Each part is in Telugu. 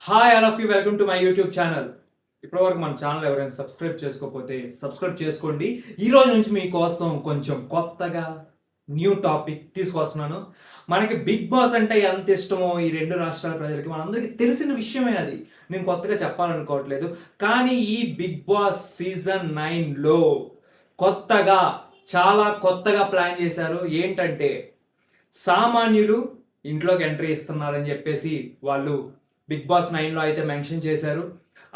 Hi all of you, welcome to my YouTube channel. ఇప్పటివరకు మన ఛానల్ ఎవరైనా సబ్స్క్రైబ్ చేసుకోకపోతే సబ్స్క్రైబ్ చేసుకోండి. ఈ రోజు నుంచి మీకోసం కొంచెం కొత్తగా న్యూ టాపిక్ తీసుకొస్తున్నాను. మనకి బిగ్ బాస్ అంటే ఎంత ఇష్టమో ఈ రెండు రాష్ట్రాల ప్రజలకి మనందరికీ తెలిసిన విషయమే అది. నేను కొత్తగా చెప్పాలనుకోవట్లేదు. కానీ ఈ బిగ్ బాస్ సీజన్ 9లో కొత్తగా చాలా కొత్తగా ప్లాన్ చేశారు. ఏంటంటే సామాన్యులు ఇంట్లోకి ఎంట్రీ ఇస్తున్నారని చెప్పేసి వాళ్ళు బిగ్ బాస్ 9లో అయితే మెన్షన్ చేశారు.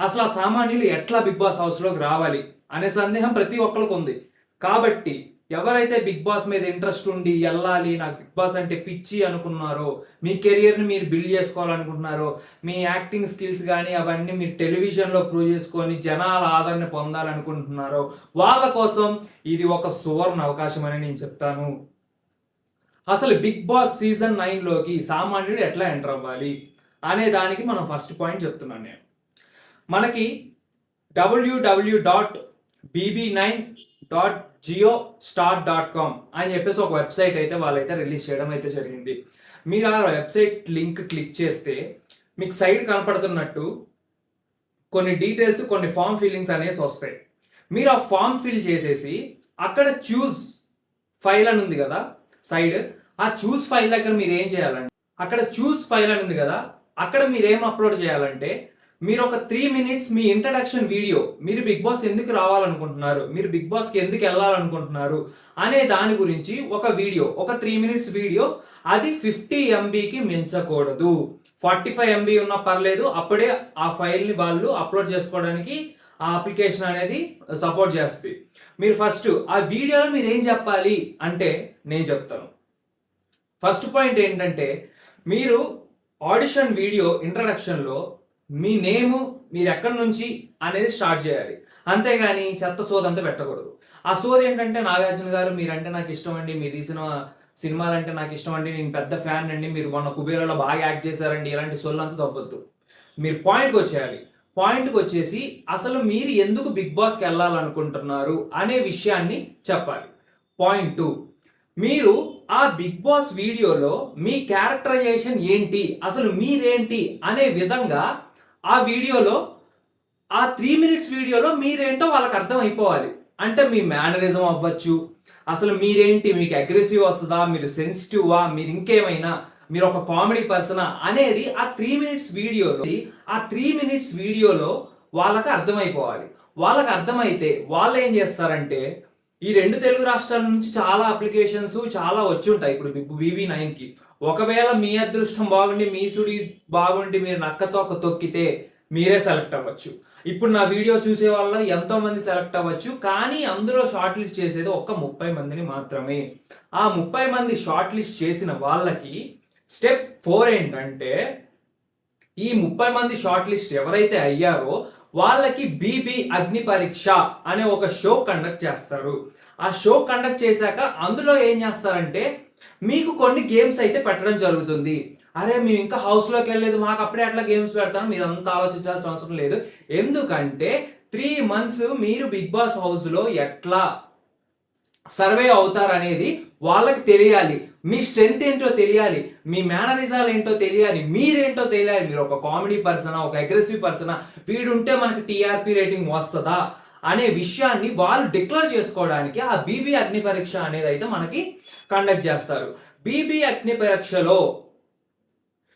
అసలు ఆ సామాన్యులు ఎట్లా బిగ్ బాస్ హౌస్లోకి రావాలి అనే సందేహం ప్రతి ఒక్కరికి ఉంది. కాబట్టి ఎవరైతే బిగ్ బాస్ మీద ఇంట్రెస్ట్ ఉండి వెళ్ళాలి, నాకు బిగ్ బాస్ అంటే పిచ్చి అనుకున్నారో, మీ కెరియర్ని మీరు బిల్డ్ చేసుకోవాలనుకుంటున్నారో, మీ యాక్టింగ్ స్కిల్స్ కానీ అవన్నీ మీరు టెలివిజన్లో ప్రూవ్ చేసుకొని జనాల ఆదరణ పొందాలనుకుంటున్నారో వాళ్ళ కోసం ఇది ఒక సువర్ణ అవకాశం అని నేను చెప్తాను. అసలు బిగ్ బాస్ సీజన్ 9లోకి సామాన్యుడు ఎట్లా ఎంటర్ అవ్వాలి అనే దానికి మనం ఫస్ట్ పాయింట్ చెప్తున్నాను నేను. మనకి www.bb9.geostar.com అని చెప్పేసి ఒక వెబ్సైట్ అయితే వాళ్ళైతే రిలీజ్ చేయడం అయితే జరిగింది. మీరు ఆ వెబ్సైట్ లింక్ క్లిక్ చేస్తే మీకు సైడ్ కనపడుతున్నట్టు కొన్ని డీటెయిల్స్, కొన్ని ఫామ్ ఫిల్లింగ్స్ అనేసి వస్తాయి. మీరు ఆ ఫామ్ ఫిల్ చేసేసి అక్కడ చూస్ ఫైల్ అని ఉంది కదా సైడ్, ఆ చూస్ ఫైల్ దగ్గర మీరు ఏం చేయాలంటే అక్కడ చూస్ ఫైల్ అని ఉంది కదా, అక్కడ మీరు ఏం అప్లోడ్ చేయాలంటే మీరు ఒక 3 minutes మీ ఇంట్రడక్షన్ వీడియో, మీరు బిగ్ బాస్ ఎందుకు రావాలనుకుంటున్నారు, మీరు బిగ్ బాస్కి ఎందుకు వెళ్ళాలనుకుంటున్నారు అనే దాని గురించి ఒక వీడియో, ఒక 3 minutes వీడియో, అది 50 MBకి మించకూడదు. 45 MB ఉన్నా పర్లేదు, అప్పుడే ఆ ఫైల్ని వాళ్ళు అప్లోడ్ చేసుకోవడానికి ఆ అప్లికేషన్ అనేది సపోర్ట్ చేస్తుంది. మీరు ఫస్ట్ ఆ వీడియోలో మీరు ఏం చెప్పాలి అంటే నేను చెప్తాను. ఫస్ట్ పాయింట్ ఏంటంటే మీరు ఆడిషన్ వీడియో ఇంట్రడక్షన్లో మీ నేము, మీరు ఎక్కడి నుంచి అనేది స్టార్ట్ చేయాలి. అంతేగాని చెత్త సోదంతా పెట్టకూడదు. ఆ సోది ఏంటంటే, నాగార్జున గారు మీరంటే నాకు ఇష్టం అండి, మీరు తీసిన సినిమాలు అంటే నాకు ఇష్టం అండి, నేను పెద్ద ఫ్యాన్ అండి, మీరు మొన్న కుబేరాలో బాగా యాక్ట్ చేశారండి, ఇలాంటి సొల్లంతా తప్పొద్దు. మీరు పాయింట్కి వచ్చేయాలి. పాయింట్కి వచ్చేసి అసలు మీరు ఎందుకు బిగ్ బాస్కి వెళ్ళాలనుకుంటున్నారు అనే విషయాన్ని చెప్పాలి. పాయింట్ 2, మీరు ఆ బిగ్ బాస్ వీడియోలో మీ క్యారెక్టరైజేషన్ ఏంటి, అసలు మీరేంటి అనే విధంగా ఆ వీడియోలో, ఆ 3 minutes వీడియోలో మీరేంటో వాళ్ళకి అర్థం అయిపోవాలి. అంటే మీ మేనరిజం అవ్వచ్చు, అసలు మీరేంటి, మీకు అగ్రెసివ్ వస్తుందా, మీరు సెన్సిటివా, మీరు ఇంకేమైనా, మీరు ఒక కామెడీ పర్సనా అనేది ఆ 3 minutes వీడియోలో వాళ్ళకి అర్థమైపోవాలి. వాళ్ళకి అర్థమైతే వాళ్ళు ఏం చేస్తారంటే, ఈ రెండు తెలుగు రాష్ట్రాల నుంచి చాలా అప్లికేషన్స్ చాలా వచ్చి ఉంటాయి ఇప్పుడు BB9కి. ఒకవేళ మీ అదృష్టం బాగుండి, మీ సుడి బాగుండి, మీరు నక్కతోక తొక్కితే మీరే సెలెక్ట్ అవ్వచ్చు. ఇప్పుడు నా వీడియో చూసే వాళ్ళ ఎంతో మంది సెలెక్ట్ అవ్వచ్చు, కానీ అందులో షార్ట్ లిస్ట్ చేసేది ఒక్క 30 మందిని మాత్రమే. ఆ 30 మంది షార్ట్ లిస్ట్ చేసిన వాళ్ళకి స్టెప్ 4 ఏంటంటే, ఈ 30 మంది షార్ట్ లిస్ట్ ఎవరైతే అయ్యారో వాళ్ళకి బీబీ అగ్ని పరీక్ష అనే ఒక షో కండక్ట్ చేస్తారు. ఆ షో కండక్ట్ చేశాక అందులో ఏం చేస్తారంటే, మీకు కొన్ని గేమ్స్ అయితే పెట్టడం జరుగుతుంది. అరే మేము ఇంకా హౌస్లోకి వెళ్ళలేదు, మాకు అప్పుడే అట్లా గేమ్స్ పెడతాను, మీరు అంతా ఆలోచించాల్సిన అవసరం లేదు. ఎందుకంటే 3 months మీరు బిగ్ బాస్ హౌస్లో ఎట్లా సర్వే అవుతారనేది వాళ్ళకి తెలియాలి. మీ స్ట్రెంత్ ఏంటో తెలియాలి, మీ మేనరిజాలు ఏంటో తెలియాలి, మీరేంటో తెలియాలి. మీరు ఒక కామెడీ పర్సనా, ఒక అగ్రెసివ్ పర్సనా, వీడుంటే మనకి టీఆర్పీ రేటింగ్ వస్తుందా అనే విషయాన్ని వాళ్ళు డిక్లేర్ చేసుకోవడానికి ఆ బీబీ అగ్ని పరీక్ష అనేది అయితే మనకి కండక్ట్ చేస్తారు. బీబీ అగ్ని పరీక్షలో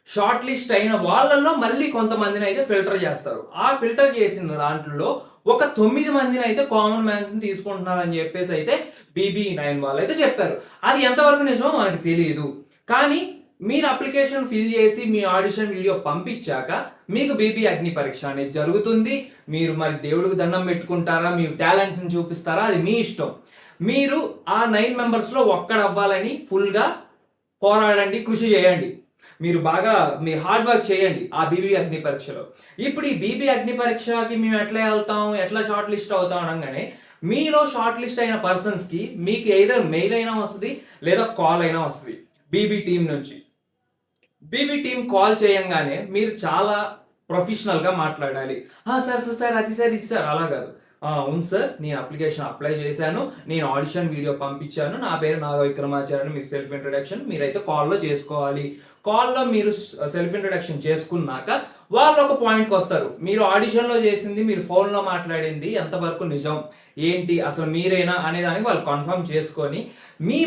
షార్ట్ లిస్ట్ అయిన వాళ్ళల్లో మళ్ళీ కొంతమందిని అయితే ఫిల్టర్ చేస్తారు. ఆ ఫిల్టర్ చేసిన దాంట్లో ఒక 9 మందిని అయితే కామన్ మ్యాన్స్ని తీసుకుంటున్నారని చెప్పేసి అయితే BB9 వాళ్ళు అయితే చెప్పారు. అది ఎంతవరకు నిజమో మనకు తెలియదు. కానీ మీరు అప్లికేషన్ ఫిల్ చేసి మీ ఆడిషన్ వీడియో పంపించాక మీకు బీబీ అగ్ని పరీక్ష అనేది జరుగుతుంది. మీరు మరి దేవుడికి దండం పెట్టుకుంటారా, మీ టాలెంట్ని చూపిస్తారా, అది మీ ఇష్టం. మీరు ఆ 9 మెంబర్స్లో ఒక్కడవ్వాలని ఫుల్గా పోరాడండి, కృషి చేయండి. మీరు బాగా మీ హార్డ్ వర్క్ చేయండి ఆ బీబీ అగ్ని పరీక్షలో. ఇప్పుడు ఈ బీబీ అగ్ని పరీక్షకి మేము ఎట్లా వెళ్తాం, ఎట్లా షార్ట్ లిస్ట్ అవుతాం అనగానే, మీలో షార్ట్ లిస్ట్ అయిన పర్సన్స్కి మీకు ఎయిదర్ మెయిల్ అయినా వస్తుంది లేదా కాల్ అయినా వస్తుంది బీబీ టీం నుంచి. బీబీ టీం కాల్ చేయంగానే మీరు చాలా ప్రొఫెషనల్గా మాట్లాడాలి. సార్ సార్ సార్ అది సార్ ఇది సార్ అలా కాదు. అవును సార్, నేను అప్లికేషన్ అప్లై చేశాను, నేను ఆడిషన్ వీడియో పంపించాను, నా పేరు నాగ విక్రమాచార్య, మీరు సెల్ఫ్ ఇంట్రడక్షన్ మీరైతే కాల్లో చేసుకోవాలి. కాల్లో మీరు సెల్ఫ్ ఇంట్రడక్షన్ చేసుకున్నాక వాళ్ళు ఒక పాయింట్కి వస్తారు. మీరు ఆడిషన్లో చేసింది, మీరు ఫోన్లో మాట్లాడింది ఎంతవరకు నిజం, ఏంటి అసలు మీరేనా అనే దానికి వాళ్ళు కన్ఫర్మ్ చేసుకొని మీ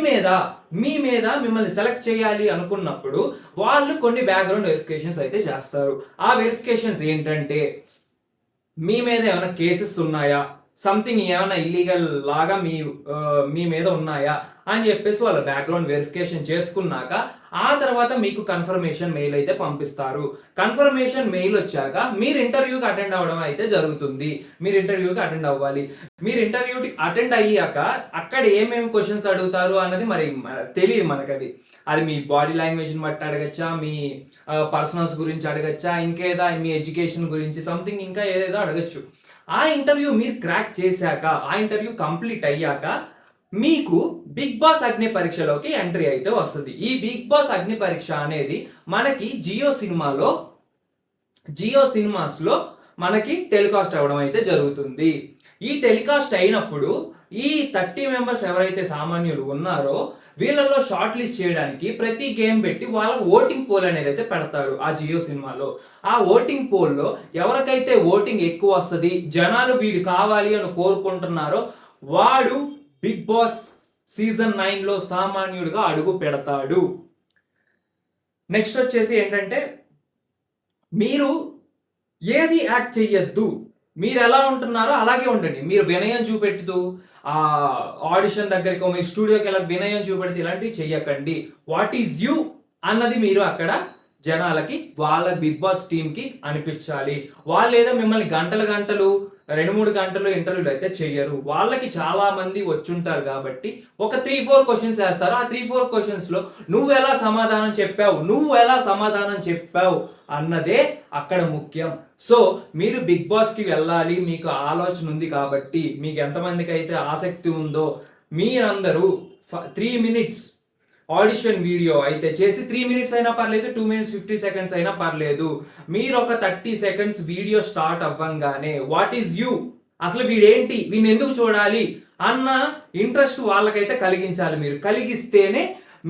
మీద మిమ్మల్ని సెలెక్ట్ చేయాలి అనుకున్నప్పుడు వాళ్ళు కొన్ని బ్యాక్గ్రౌండ్ వెరిఫికేషన్స్ అయితే చేస్తారు. ఆ వెరిఫికేషన్స్ ఏంటంటే, మీ మీద ఏమైనా కేసెస్ ఉన్నాయా, సంథింగ్ ఏమైనా ఇల్లీగల్ లాగా మీ మీద ఉన్నాయా అని చెప్పేసి వాళ్ళ బ్యాక్గ్రౌండ్ వెరిఫికేషన్ చేసుకున్నాక ఆ తర్వాత మీకు కన్ఫర్మేషన్ మెయిల్ అయితే పంపిస్తారు. కన్ఫర్మేషన్ మెయిల్ వచ్చాక మీరు ఇంటర్వ్యూకి అటెండ్ అవ్వడం అయితే జరుగుతుంది. మీరు ఇంటర్వ్యూకి అటెండ్ అవ్వాలి. మీరు ఇంటర్వ్యూకి అటెండ్ అయ్యాక అక్కడ ఏమేమి క్వశ్చన్స్ అడుగుతారు అన్నది మరి తెలియదు మనకు. అది మీ బాడీ లాంగ్వేజ్ని బట్టి అడగచ్చా, మీ పర్సనల్స్ గురించి అడగచ్చా, ఇంకేదా మీ ఎడ్యుకేషన్ గురించి సంథింగ్ ఇంకా ఏదేదో అడగచ్చు. ఆ ఇంటర్వ్యూ మీరు క్రాక్ చేశాక, ఆ ఇంటర్వ్యూ కంప్లీట్ అయ్యాక మీకు బిగ్ బాస్ అగ్ని పరీక్షలోకి ఎంట్రీ అయితే వస్తుంది. ఈ బిగ్ బాస్ అగ్ని పరీక్ష అనేది మనకి జియో సినిమాస్లో మనకి టెలికాస్ట్ అవ్వడం అయితే జరుగుతుంది. ఈ టెలికాస్ట్ అయినప్పుడు ఈ 30 మెంబర్స్ ఎవరైతే సామాన్యులు ఉన్నారో వీళ్ళల్లో షార్ట్ లిస్ట్ చేయడానికి ప్రతి గేమ్ పెట్టి వాళ్ళకి ఓటింగ్ పోల్ అనేది అయితే పెడతారు ఆ జియో సినిమాలో. ఆ ఓటింగ్ పోల్లో ఎవరికైతే ఓటింగ్ ఎక్కువ వస్తుంది, జనాలు వీడు కావాలి అని కోరుకుంటున్నారో వాడు బిగ్ బాస్ సీజన్ 9లో సామాన్యుడిగా అడుగు పెడతాడు. నెక్స్ట్ వచ్చేసి ఏంటంటే, మీరు ఏది యాక్ట్ చెయ్యొద్దు, మీరు ఎలా ఉంటున్నారో అలాగే ఉండండి. మీరు వినయం చూపెడుతూ ఆ ఆడిషన్ దగ్గరికి మీ స్టూడియోకి ఎలా వినయం చూపెడితే ఇలాంటివి చెయ్యకండి. వాట్ ఈజ్ యూ అన్నది మీరు అక్కడ జనాలకి, వాళ్ళ బిగ్ బాస్ టీంకి అనిపించాలి. వాళ్ళు ఏదో మిమ్మల్ని గంటలు 2-3 గంటలు ఇంటర్వ్యూలు అయితే చెయ్యరు. వాళ్ళకి చాలా మంది వచ్చుంటారు కాబట్టి ఒక 3-4 క్వశ్చన్స్ వేస్తారు. ఆ 3-4 క్వశ్చన్స్లో నువ్వు ఎలా సమాధానం చెప్పావు అన్నదే అక్కడ ముఖ్యం. సో మీరు బిగ్ బాస్కి వెళ్ళాలి, మీకు ఆలోచన ఉంది కాబట్టి, మీకు ఎంతమందికి అయితే ఆసక్తి ఉందో మీరందరూ 3 మినిట్స్ ఆడిషన్ వీడియో అయితే చేసి 3 మినిట్స్ అయినా పర్లేదు, 2 మినిట్స్ 50 సెకండ్స్ అయినా పర్లేదు, మీరు ఒక 30 సెకండ్స్ వీడియో స్టార్ట్ అవ్వంగానే వాట్ ఈజ్ యూ, అసలు వీడేంటి, వీడిని ఎందుకు చూడాలి అన్న ఇంట్రెస్ట్ వాళ్ళకైతే కలిగించాలి. మీరు కలిగిస్తేనే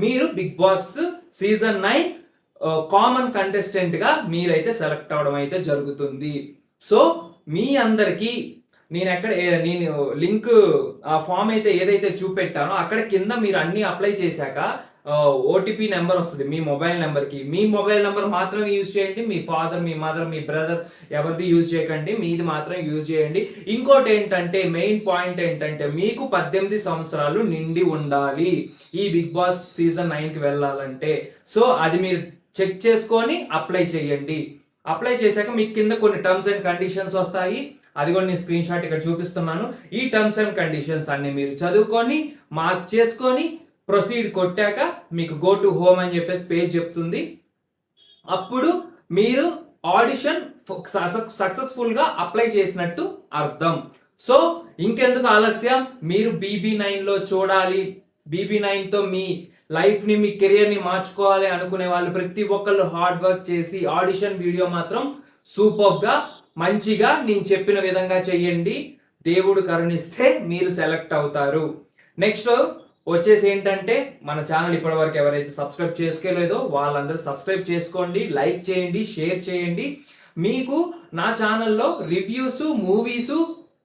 మీరు బిగ్ బాస్ సీజన్ 9 కామన్ కంటెస్టెంట్గా మీరైతే సెలెక్ట్ అవడం అయితే జరుగుతుంది. సో మీ అందరికీ నేను లింక్ ఆ ఫామ్ అయితే ఏదైతే చూపెట్టానో అక్కడ కింద మీరు అన్ని అప్లై చేశాక ఓటీపీ నెంబర్ వస్తుంది మీ మొబైల్ నెంబర్కి. మీ మొబైల్ నెంబర్ మాత్రమే యూజ్ చేయండి. మీ ఫాదర్, మీ మదర్, మీ బ్రదర్ ఎవరిది యూజ్ చేయకండి, మీది మాత్రం యూజ్ చేయండి. ఇంకోటి ఏంటంటే, మెయిన్ పాయింట్ ఏంటంటే, మీకు 18 సంవత్సరాలు నిండి ఉండాలి ఈ బిగ్ బాస్ సీజన్ 9కి వెళ్ళాలంటే. సో అది మీరు చెక్ చేసుకొని అప్లై చేయండి. అప్లై చేశాక మీకు కింద కొన్ని టర్మ్స్ అండ్ కండిషన్స్ వస్తాయి. అది కూడా నేను స్క్రీన్ షాట్ ఇక్కడ చూపిస్తున్నాను. ఈ టర్మ్స్ అండ్ కండిషన్స్ అన్ని మీరు చదువుకొని మార్క్ చేసుకొని ప్రొసీడ్ కొట్టాక మీకు గో టు హోమ్ అని చెప్పేసి పేజ్ చెప్తుంది. అప్పుడు మీరు ఆడిషన్ సక్సెస్ఫుల్గా అప్లై చేసినట్టు అర్థం. సో ఇంకెందుకు ఆలస్యం, మీరు BB9లో చూడాలి, BB9తో మీ లైఫ్ని, మీ కెరియర్ని మార్చుకోవాలి అనుకునే వాళ్ళు ప్రతి ఒక్కళ్ళు హార్డ్ వర్క్ చేసి ఆడిషన్ వీడియో మాత్రం సూపర్గా మంచిగా నేను చెప్పిన విధంగా చెయ్యండి. దేవుడు కరుణిస్తే మీరు సెలెక్ట్ అవుతారు. నెక్స్ట్ వచ్చేసి ఏంటంటే, మన ఛానల్ ఇప్పటివరకు ఎవరైతే సబ్స్క్రైబ్ చేసుకోలేదో వాళ్ళందరూ సబ్స్క్రైబ్ చేసుకోండి, లైక్ చేయండి, షేర్ చేయండి. మీకు నా ఛానల్లో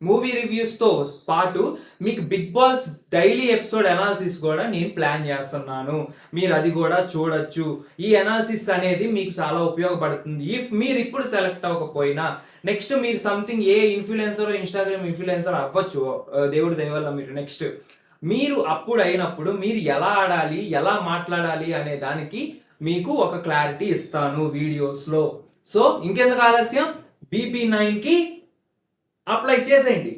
మూవీ రివ్యూస్తో పాటు మీకు big boss daily episode analysis కూడా నేను ప్లాన్ చేస్తున్నాను. మీరు అది కూడా చూడొచ్చు. ఈ అనాలిసిస్ అనేది మీకు చాలా ఉపయోగపడుతుంది. ఇఫ్ మీరు ఇప్పుడు సెలెక్ట్ అవ్వకపోయినా నెక్స్ట్ మీరు సంథింగ్ ఏ ఇన్ఫ్లుయెన్సర్, ఇన్స్టాగ్రామ్ ఇన్ఫ్లుయెన్సర్ అవ్వచ్చు దేవుడి దయ వల్ల. మీరు అప్పుడు అయినప్పుడు మీరు ఎలా ఆడాలి, ఎలా మాట్లాడాలి అనే దానికి మీకు ఒక క్లారిటీ ఇస్తాను వీడియోస్లో. సో ఇంకెందుకు ఆలస్యం, BB9కి అప్లై చేసేయండి.